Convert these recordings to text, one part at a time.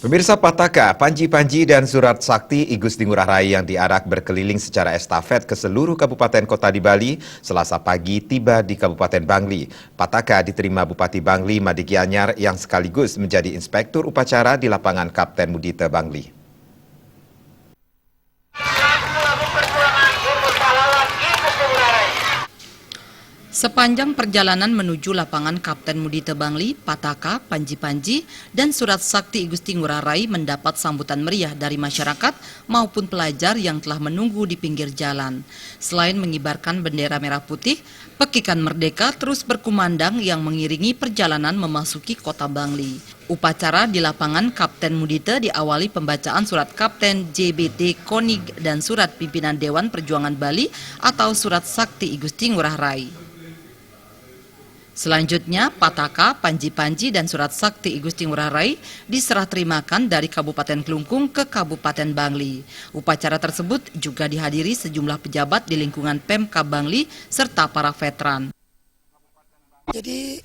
Pemirsa Pataka, Panji-Panji dan Surat Sakti I Gusti Ngurah Rai yang diarak berkeliling secara estafet ke seluruh kabupaten kota di Bali, Selasa pagi tiba di Kabupaten Bangli. Pataka diterima Bupati Bangli Made Gianyar yang sekaligus menjadi inspektur upacara di lapangan Kapten Mudita Bangli. Sepanjang perjalanan menuju lapangan Kapten Mudita Bangli, Pataka, Panji-Panji, dan Surat Sakti I Gusti Ngurah Rai mendapat sambutan meriah dari masyarakat maupun pelajar yang telah menunggu di pinggir jalan. Selain mengibarkan bendera merah putih, pekikan merdeka terus berkumandang yang mengiringi perjalanan memasuki kota Bangli. Upacara di lapangan Kapten Mudita diawali pembacaan surat Kapten JBT Konig dan surat pimpinan Dewan Perjuangan Bali atau Surat Sakti I Gusti Ngurah Rai. Selanjutnya, Pataka, Panji-Panji, dan Surat Sakti I Gusti Ngurah Rai diserah terimakan dari Kabupaten Klungkung ke Kabupaten Bangli. Upacara tersebut juga dihadiri sejumlah pejabat di lingkungan Pemkab Bangli serta para veteran. Jadi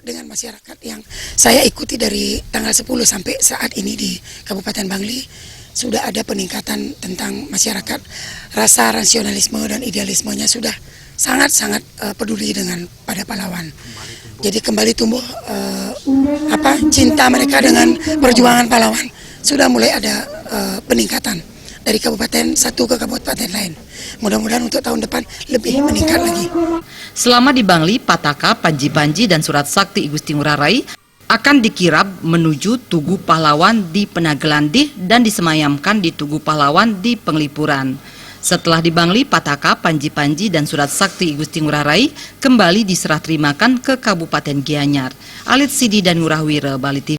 dengan masyarakat yang saya ikuti dari tanggal 10 sampai saat ini di Kabupaten Bangli, sudah ada peningkatan tentang masyarakat, rasa rasionalisme dan idealismenya sudah sangat-sangat peduli dengan pada pahlawan. Jadi kembali tumbuh cinta mereka dengan perjuangan pahlawan. Sudah mulai ada peningkatan dari kabupaten satu ke kabupaten lain. Mudah-mudahan untuk tahun depan lebih meningkat lagi. Selama di Bangli, Pataka, Panji-Panji, dan Surat Sakti I Gusti Ngurah Rai akan dikirap menuju Tugu Pahlawan di Penagelandih dan disemayamkan di Tugu Pahlawan di Penglipuran. Setelah di Bangli, Pataka, Panji-Panji, dan Surat Sakti I Gusti Ngurah Rai kembali diserah terimakan ke Kabupaten Gianyar. Alit Sidi dan Ngurah Wira, Bali TV.